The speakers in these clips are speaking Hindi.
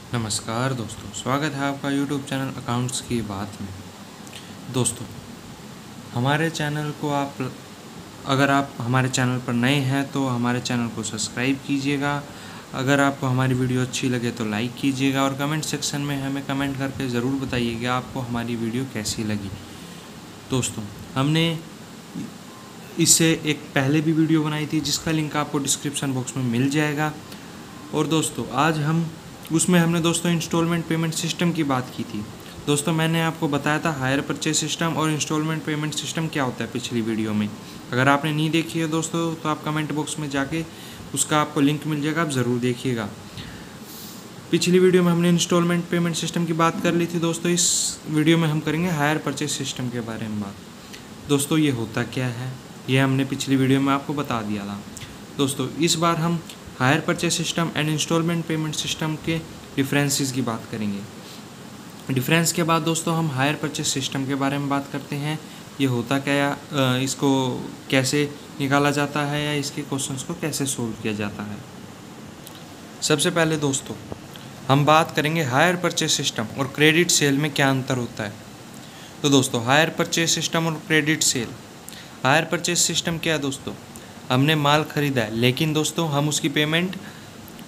नमस्कार दोस्तों, स्वागत है आपका यूट्यूब चैनल अकाउंट्स की बात में। दोस्तों, हमारे चैनल को अगर आप हमारे चैनल पर नए हैं तो हमारे चैनल को सब्सक्राइब कीजिएगा। अगर आपको हमारी वीडियो अच्छी लगे तो लाइक कीजिएगा और कमेंट सेक्शन में हमें कमेंट करके ज़रूर बताइएगा आपको हमारी वीडियो कैसी लगी। दोस्तों, हमने इससे एक पहले भी वीडियो बनाई थी जिसका लिंक आपको डिस्क्रिप्शन बॉक्स में मिल जाएगा। और दोस्तों, आज उसमें हमने दोस्तों इंस्टॉलमेंट पेमेंट सिस्टम की बात की थी। दोस्तों, मैंने आपको बताया था हायर परचेज सिस्टम और इंस्टॉलमेंट पेमेंट सिस्टम क्या होता है पिछली वीडियो में। अगर आपने नहीं देखी है दोस्तों तो आप कमेंट बॉक्स में जाके उसका आपको लिंक मिल जाएगा, आप ज़रूर देखिएगा। पिछली वीडियो में हमने इंस्टॉलमेंट पेमेंट सिस्टम की बात कर ली थी दोस्तों। इस वीडियो में हम करेंगे हायर परचेज सिस्टम के बारे में बात। दोस्तों, ये होता क्या है ये हमने पिछली वीडियो में आपको बता दिया था। दोस्तों, इस बार हम hire purchase system and instalment payment system के डिफरेंसेस की बात करेंगे। डिफरेंस के बाद दोस्तों हम हायर परचेज सिस्टम के बारे में बात करते हैं। ये होता क्या है, इसको कैसे निकाला जाता है या इसके क्वेश्चंस को कैसे सोल्व किया जाता है। सबसे पहले दोस्तों हम बात करेंगे हायर परचेज सिस्टम और क्रेडिट सेल में क्या अंतर होता है। तो दोस्तों, हायर परचेज सिस्टम और credit sale. Higher purchase system क्या है दोस्तों, हमने माल ख़रीदा है लेकिन दोस्तों हम उसकी पेमेंट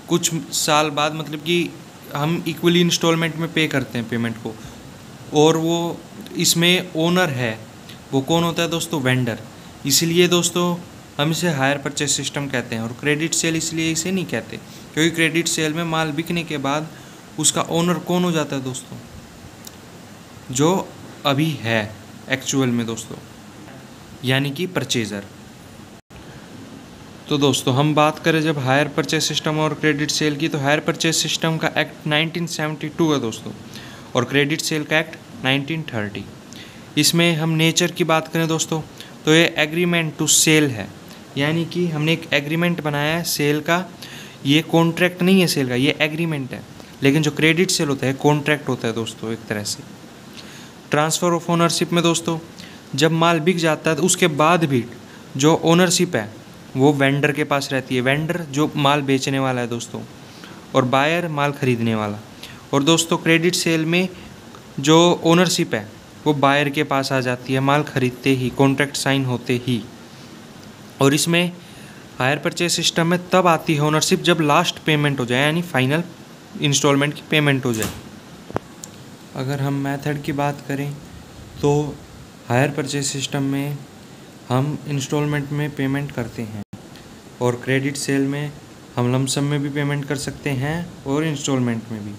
कुछ साल बाद, मतलब कि हम इक्वली इंस्टॉलमेंट में पे करते हैं पेमेंट को, और वो इसमें ओनर है वो कौन होता है दोस्तों, वेंडर। इसलिए दोस्तों हम इसे हायर परचेज सिस्टम कहते हैं। और क्रेडिट सेल इसलिए इसे नहीं कहते क्योंकि क्रेडिट सेल में माल बिकने के बाद उसका ओनर कौन हो जाता है दोस्तों, जो अभी है एक्चुअल में दोस्तों, यानी कि परचेज़र। तो दोस्तों हम बात करें जब हायर परचेज सिस्टम और क्रेडिट सेल की, तो हायर परचेज सिस्टम का एक्ट 1972 है दोस्तों और क्रेडिट सेल का एक्ट 1930। इसमें हम नेचर की बात करें दोस्तों तो ये एग्रीमेंट टू सेल है, यानी कि हमने एक एग्रीमेंट बनाया है सेल का। ये कॉन्ट्रैक्ट नहीं है सेल का, ये एग्रीमेंट है। लेकिन जो क्रेडिट सेल होता है कॉन्ट्रैक्ट होता है दोस्तों एक तरह से। ट्रांसफ़र ऑफ ओनरशिप में दोस्तों जब माल बिक जाता है तो उसके बाद भी जो ओनरशिप है वो वेंडर के पास रहती है। वेंडर जो माल बेचने वाला है दोस्तों, और बायर माल ख़रीदने वाला। और दोस्तों क्रेडिट सेल में जो ओनरशिप है वो बायर के पास आ जाती है माल ख़रीदते ही, कॉन्ट्रैक्ट साइन होते ही। और इसमें हायर परचेज सिस्टम में तब आती है ओनरशिप जब लास्ट पेमेंट हो जाए, यानी फाइनल इंस्टॉलमेंट की पेमेंट हो जाए। अगर हम मेथड की बात करें तो हायर परचेज सिस्टम में हम इंस्टॉलमेंट में पेमेंट करते हैं और क्रेडिट सेल में हम लमसम में भी पेमेंट कर सकते हैं और इंस्टॉलमेंट में भी।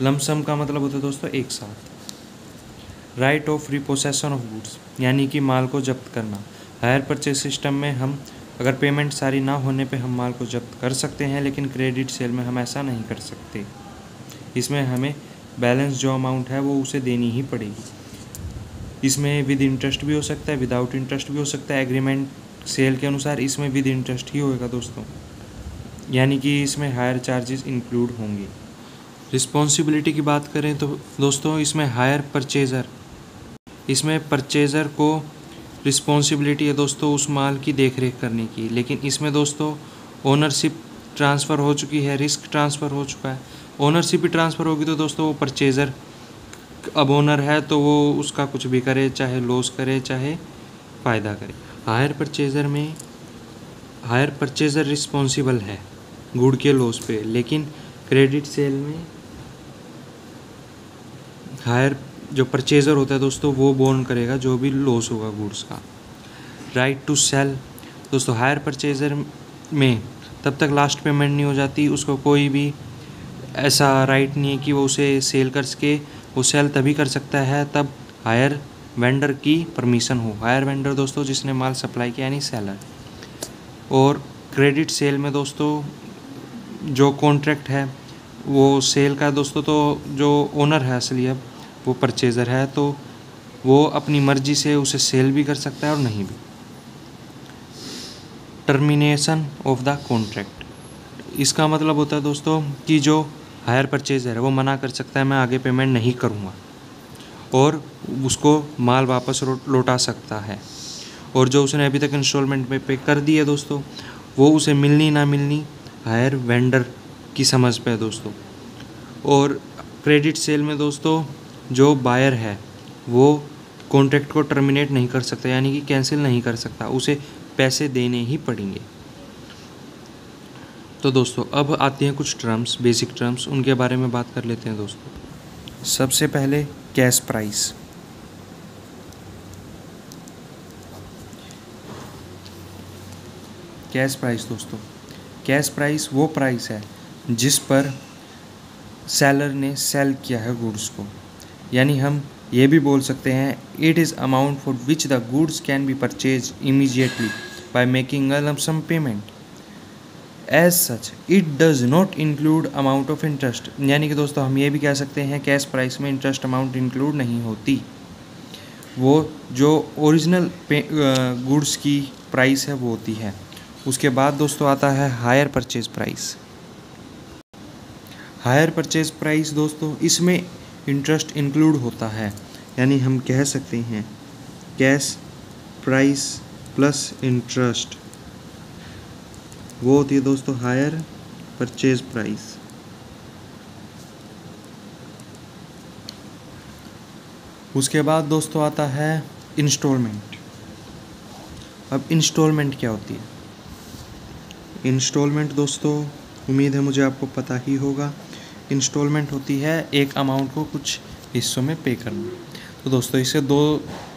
लमसम का मतलब होता है दोस्तों एक साथ। राइट ऑफ रिपोसेशन ऑफ गुड्स, यानी कि माल को जब्त करना। हायर परचेज सिस्टम में हम अगर पेमेंट सारी ना होने पे हम माल को जब्त कर सकते हैं, लेकिन क्रेडिट सेल में हम ऐसा नहीं कर सकते। इसमें हमें बैलेंस जो अमाउंट है वो उसे देनी ही पड़ेगी। इसमें विद इंटरेस्ट भी हो सकता है, विदाउट इंटरेस्ट भी हो सकता है। एग्रीमेंट सेल के अनुसार इसमें विद इंटरेस्ट ही होएगा दोस्तों, यानी कि इसमें हायर चार्जेस इंक्लूड होंगे। रिस्पॉन्सिबिलिटी की बात करें तो दोस्तों इसमें हायर परचेज़र, इसमें परचेज़र को रिस्पॉन्सिबिलिटी है दोस्तों उस माल की देख रेख करने की। लेकिन इसमें दोस्तों ओनरशिप ट्रांसफ़र हो चुकी है, रिस्क ट्रांसफ़र हो चुका है। ओनरशिप भी ट्रांसफ़र होगी तो दोस्तों वो परचेज़र अब ओनर है तो वो उसका कुछ भी करे, चाहे लॉस करे चाहे फ़ायदा करे। हायर परचेज़र में हायर परचेज़र रिस्पॉन्सिबल है गुड के लॉस पे, लेकिन क्रेडिट सेल में हायर जो परचेज़र होता है दोस्तों वो बोर्न करेगा जो भी लॉस होगा गुड्स का। राइट टू सेल दोस्तों, हायर परचेज़र में तब तक लास्ट पेमेंट नहीं हो जाती उसको कोई भी ऐसा राइट नहीं है कि वो उसे सेल कर सके। वो सेल तभी कर सकता है तब हायर वेंडर की परमिशन हो। हायर वेंडर दोस्तों जिसने माल सप्लाई किया, यानी सेलर। और क्रेडिट सेल में दोस्तों जो कॉन्ट्रैक्ट है वो सेल का दोस्तों, तो जो ओनर है असली अब वो परचेज़र है, तो वो अपनी मर्ज़ी से उसे सेल भी कर सकता है और नहीं भी। टर्मिनेशन ऑफ द कॉन्ट्रैक्ट, इसका मतलब होता है दोस्तों कि जो हायर परचेज़र है वो मना कर सकता है मैं आगे पेमेंट नहीं करूँगा, और उसको माल वापस लौटा सकता है। और जो उसने अभी तक इंस्टॉलमेंट में पे कर दी है दोस्तों वो उसे मिलनी ना मिलनी हायर वेंडर की समझ पे है दोस्तों। और क्रेडिट सेल में दोस्तों जो बायर है वो कॉन्ट्रैक्ट को टर्मिनेट नहीं कर सकता, यानी कि कैंसिल नहीं कर सकता, उसे पैसे देने ही पड़ेंगे। तो दोस्तों अब आती हैं कुछ टर्म्स, बेसिक टर्म्स, उनके बारे में बात कर लेते हैं दोस्तों। सबसे पहले कैश प्राइस। कैश प्राइस दोस्तों, कैश प्राइस वो प्राइस है जिस पर सेलर ने सेल किया है गुड्स को, यानी हम ये भी बोल सकते हैं it is amount for which the goods can be purchase immediately by making a lump sum payment. As such it does not include amount of interest, यानी कि दोस्तों हम ये भी कह सकते हैं कैश प्राइस में इंटरेस्ट अमाउंट इंक्लूड नहीं होती। वो जो ओरिजिनल गुड्स की प्राइस है वो होती है। उसके बाद दोस्तों आता है hire purchase price. Hire purchase price दोस्तों, इसमें इंटरेस्ट इंक्लूड होता है, यानी हम कह सकते हैं कैश प्राइस प्लस इंटरेस्ट, वो होती है दोस्तों हायर परचेज प्राइस। उसके बाद दोस्तों आता है इंस्टॉलमेंट। अब इंस्टॉलमेंट क्या होती है? इंस्टॉलमेंट दोस्तों उम्मीद है मुझे आपको पता ही होगा। इंस्टॉलमेंट होती है एक अमाउंट को कुछ हिस्सों में पे करना। तो दोस्तों इसे दो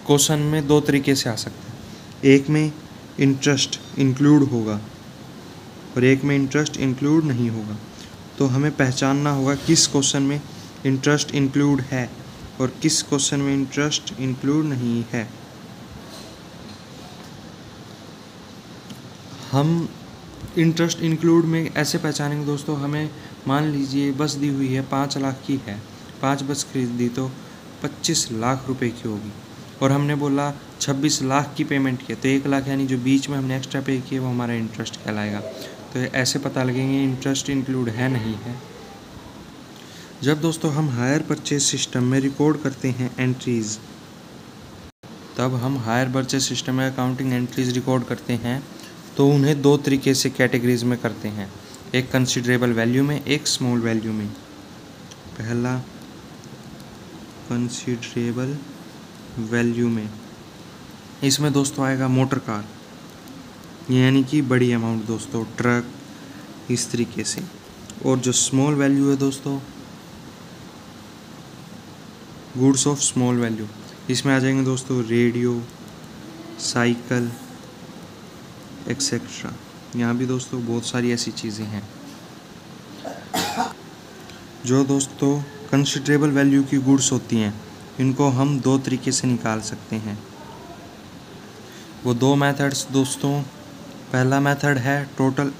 क्वेश्चन में दो तरीके से आ सकते हैं, एक में इंटरेस्ट इंक्लूड होगा और एक में इंटरेस्ट इंक्लूड नहीं होगा। तो हमें पहचानना होगा किस क्वेश्चन में इंटरेस्ट इंक्लूड है और किस क्वेश्चन में इंटरेस्ट इंक्लूड नहीं है। हम इंटरेस्ट इंक्लूड में ऐसे पहचानेंगे दोस्तों, हमें मान लीजिए बस दी हुई है 5 लाख की है, 5 बस खरीदी तो 25 लाख रुपए की होगी और हमने बोला 26 लाख की पेमेंट की, तो 1 लाख यानी जो बीच में हमने एक्स्ट्रा पे किया वो हमारा इंटरेस्ट कहलाएगा। तो ऐसे पता लगेंगे इंटरेस्ट इंक्लूड है नहीं है। जब दोस्तों हम हायर परचेज सिस्टम में रिकॉर्ड करते हैं एंट्रीज, तब हम हायर परचेज सिस्टम में अकाउंटिंग एंट्रीज रिकॉर्ड करते हैं तो उन्हें दो तरीके से कैटेगरीज में करते हैं, एक कंसिडरेबल वैल्यू में, एक स्मॉल वैल्यू में। पहला कंसिडरेबल वैल्यू में, इसमें दोस्तों आएगा मोटर कार, यानी कि बड़ी अमाउंट दोस्तों, ट्रक, इस तरीके से। और जो स्मॉल वैल्यू है दोस्तों, गुड्स ऑफ स्मॉल वैल्यू, इसमें आ जाएंगे दोस्तों रेडियो, साइकिल एक्सेट्रा। यहाँ भी दोस्तों बहुत सारी ऐसी चीज़ें हैं। जो दोस्तों कंसिडरेबल वैल्यू की गुड्स होती हैं, इनको हम दो तरीके से निकाल सकते हैं। वो दो मेथड्स दोस्तों, पहला मेथड है टोटल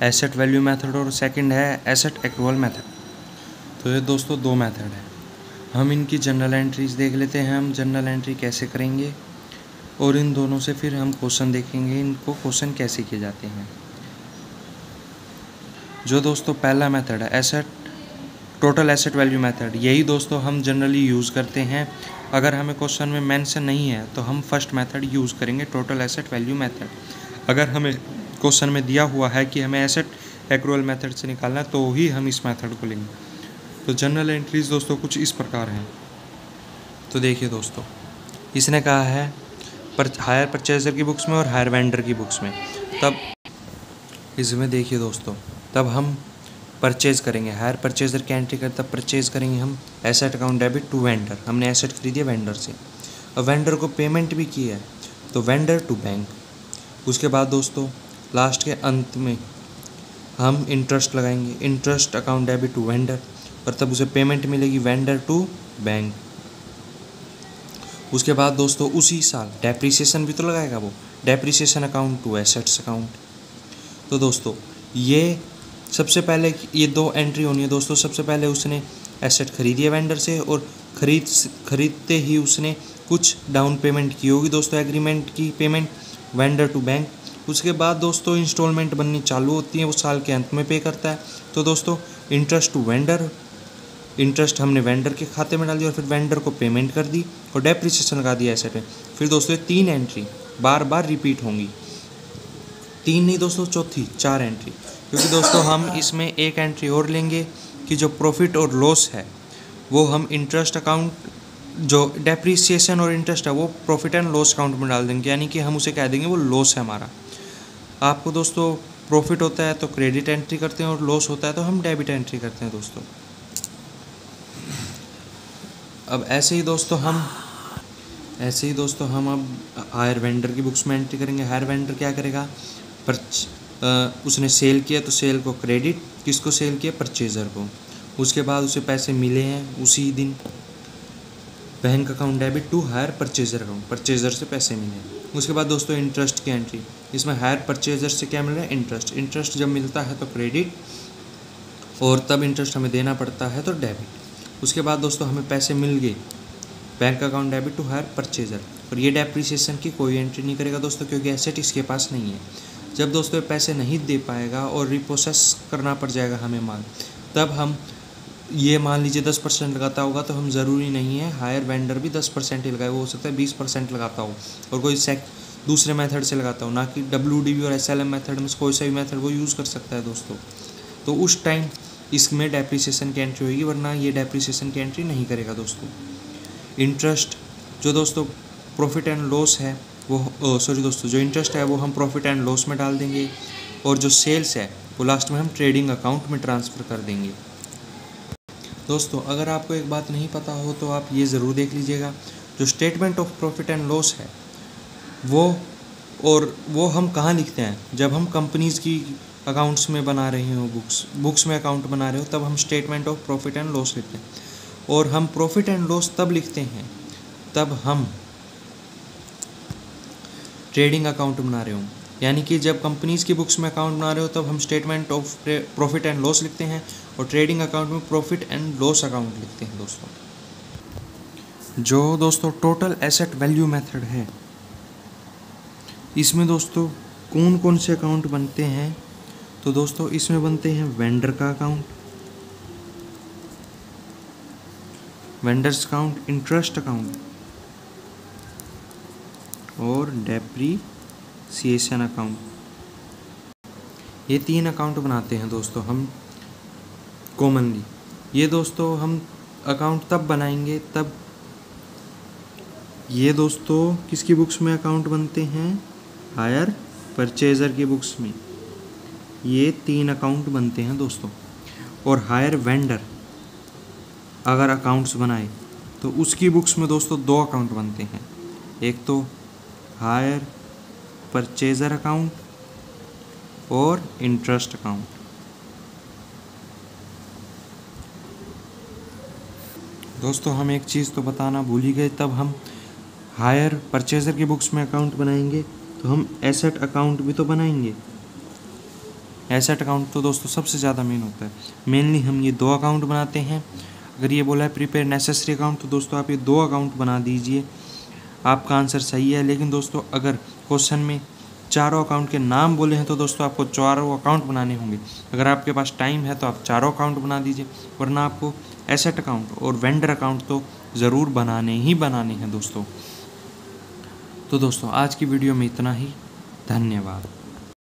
एसेट वैल्यू मेथड और सेकंड है एसेट एक्रूअल मेथड। तो ये दोस्तों दो मेथड है। हम इनकी जनरल एंट्रीज देख लेते हैं, हम जनरल एंट्री कैसे करेंगे और इन दोनों से फिर हम क्वेश्चन देखेंगे, इनको क्वेश्चन कैसे किए जाते हैं। जो दोस्तों पहला मेथड है asset total asset value method, यही दोस्तों हम जनरली यूज़ करते हैं। अगर हमें क्वेश्चन में मेंशन नहीं है तो हम फर्स्ट मेथड यूज़ करेंगे, टोटल एसेट वैल्यू मेथड। अगर हमें क्वेश्चन में दिया हुआ है कि हमें एसेट एक्रूअल मेथड से निकालना है तो ही हम इस मेथड को लेंगे। तो जनरल एंट्रीज दोस्तों कुछ इस प्रकार हैं। तो देखिए दोस्तों, इसने कहा है हायर परचेजर की बुक्स में और हायर वेंडर की बुक्स में, तब इसमें देखिए दोस्तों, तब हम परचेज करेंगे, हायर परचेजर की एंट्री कर तब परचेज करेंगे हम asset account debit to vendor, हमने एसेट खरीदी है वेंडर से और वेंडर को पेमेंट भी की है तो वेंडर टू बैंक। उसके बाद दोस्तों लास्ट के अंत में हम इंटरेस्ट लगाएंगे, interest account debit to vendor, और तब उसे पेमेंट मिलेगी वेंडर टू बैंक। उसके बाद दोस्तों उसी साल डेप्रिसिएशन भी तो लगाएगा वो, depreciation account to assets account. तो दोस्तों ये सबसे पहले ये दो एंट्री होनी है दोस्तों। सबसे पहले उसने एसेट खरीदी है वेंडर से और खरीदते ही उसने कुछ डाउन पेमेंट की होगी दोस्तों, एग्रीमेंट की पेमेंट वेंडर टू बैंक। उसके बाद दोस्तों इंस्टॉलमेंट बननी चालू होती है, वो साल के अंत में पे करता है। तो दोस्तों इंटरेस्ट टू वेंडर, इंटरेस्ट हमने वेंडर के खाते में डाल दिया और फिर वेंडर को पेमेंट कर दी और डेप्रिसिएशन लगा दिया एसेट में। फिर दोस्तों ये 3 एंट्री बार बार रिपीट होंगी, 3 नहीं दोस्तों, चौथी 4 एंट्री, क्योंकि दोस्तों हम इसमें एक एंट्री और लेंगे कि जो प्रॉफिट और लॉस है वो हम इंटरेस्ट अकाउंट, जो डेप्रीसिएशन और इंटरेस्ट है वो प्रॉफिट एंड लॉस अकाउंट में डाल देंगे, यानी कि हम उसे कह देंगे वो लॉस है हमारा। आपको दोस्तों प्रॉफिट होता है तो क्रेडिट एंट्री करते हैं और लॉस होता है तो हम डेबिट एंट्री करते हैं दोस्तों। अब ऐसे ही दोस्तों हम अब हायर वेंडर की बुक्स में एंट्री करेंगे। हायर वेंडर क्या करेगा, उसने सेल किया तो सेल को क्रेडिट, किसको सेल किया, परचेज़र को। उसके बाद उसे पैसे मिले हैं उसी दिन, bank account debit to hire purchaser account, purchaser से पैसे मिले। उसके बाद दोस्तों इंटरेस्ट की एंट्री, इसमें हायर परचेज़र से क्या मिल रहा है, इंटरेस्ट जब मिलता है तो क्रेडिट, और तब इंटरेस्ट हमें देना पड़ता है तो डेबिट। उसके बाद दोस्तों हमें पैसे मिल गए, bank account debit to hire purchaser, और ये डेप्रीसिएशन की कोई एंट्री नहीं करेगा दोस्तों, क्योंकि एसेट इसके पास नहीं है। जब दोस्तों ये पैसे नहीं दे पाएगा और रिप्रोसेस करना पड़ जाएगा हमें माल, तब हम ये मान लीजिए 10% लगाता होगा तो हम ज़रूरी नहीं है हायर वेंडर भी 10% ही लगाए, वो हो सकता है 20% लगाता हो और कोई दूसरे मेथड से लगाता हो, ना कि WDV और SLM मेथड में कोई सा भी मेथड वो यूज़ कर सकता है दोस्तों। तो उस टाइम इसमें डेप्रीसिएशन की एंट्री होगी, वरना ये डेप्रीसिएशन की एंट्री नहीं करेगा दोस्तों। इंटरेस्ट जो दोस्तों प्रॉफिट एंड लॉस है वो जो इंटरेस्ट है वो हम प्रॉफिट एंड लॉस में डाल देंगे, और जो सेल्स है वो लास्ट में हम ट्रेडिंग अकाउंट में ट्रांसफ़र कर देंगे। दोस्तों अगर आपको एक बात नहीं पता हो तो आप ये ज़रूर देख लीजिएगा, जो statement of profit and loss है वो हम कहाँ लिखते हैं, जब हम कंपनीज़ की अकाउंट्स में बना रहे हो, बुक्स में अकाउंट बना रहे हो, तब हम statement of profit and loss लिखते हैं। और हम प्रॉफिट एंड लॉस तब लिखते हैं तब हम ट्रेडिंग अकाउंट बना रहे हो, यानी कि जब कंपनीज़ की बुक्स में अकाउंट बना रहे हो तब हम statement of profit and loss लिखते हैं, और ट्रेडिंग अकाउंट में प्रॉफिट एंड लॉस अकाउंट लिखते हैं दोस्तों। जो दोस्तों टोटल एसेट वैल्यू मेथड है, इसमें दोस्तों कौन कौन से अकाउंट बनते हैं, तो दोस्तों इसमें बनते हैं वेंडर का account, vendors account, interest account और डेप्रीसिएशन अकाउंट। ये 3 अकाउंट बनाते हैं दोस्तों हम कॉमनली। ये दोस्तों हम अकाउंट तब बनाएंगे तब, ये दोस्तों किसकी बुक्स में अकाउंट बनते हैं, हायर परचेज़र की बुक्स में ये 3 अकाउंट बनते हैं दोस्तों। और हायर वेंडर अगर अकाउंट्स बनाए तो उसकी बुक्स में दोस्तों 2 अकाउंट बनते हैं, एक तो हायर परचेज़र अकाउंट और इंटरेस्ट अकाउंट। दोस्तों हम एक चीज़ तो बताना भूल ही गए, तब हम हायर परचेज़र की बुक्स में अकाउंट बनाएंगे तो हम एसेट अकाउंट भी तो बनाएंगे। एसेट अकाउंट तो दोस्तों सबसे ज़्यादा मेन होता है, मेनली हम ये 2 अकाउंट बनाते हैं। अगर ये बोला है प्रिपेयर नेसेसरी अकाउंट तो दोस्तों आप ये 2 अकाउंट बना दीजिए, आपका आंसर सही है। लेकिन दोस्तों अगर क्वेश्चन में चारों अकाउंट के नाम बोले हैं तो दोस्तों आपको चारों अकाउंट बनाने होंगे। अगर आपके पास टाइम है तो आप चारों अकाउंट बना दीजिए, वरना आपको एसेट अकाउंट और वेंडर अकाउंट तो ज़रूर बनाने हैं दोस्तों। तो दोस्तों आज की वीडियो में इतना ही, धन्यवाद।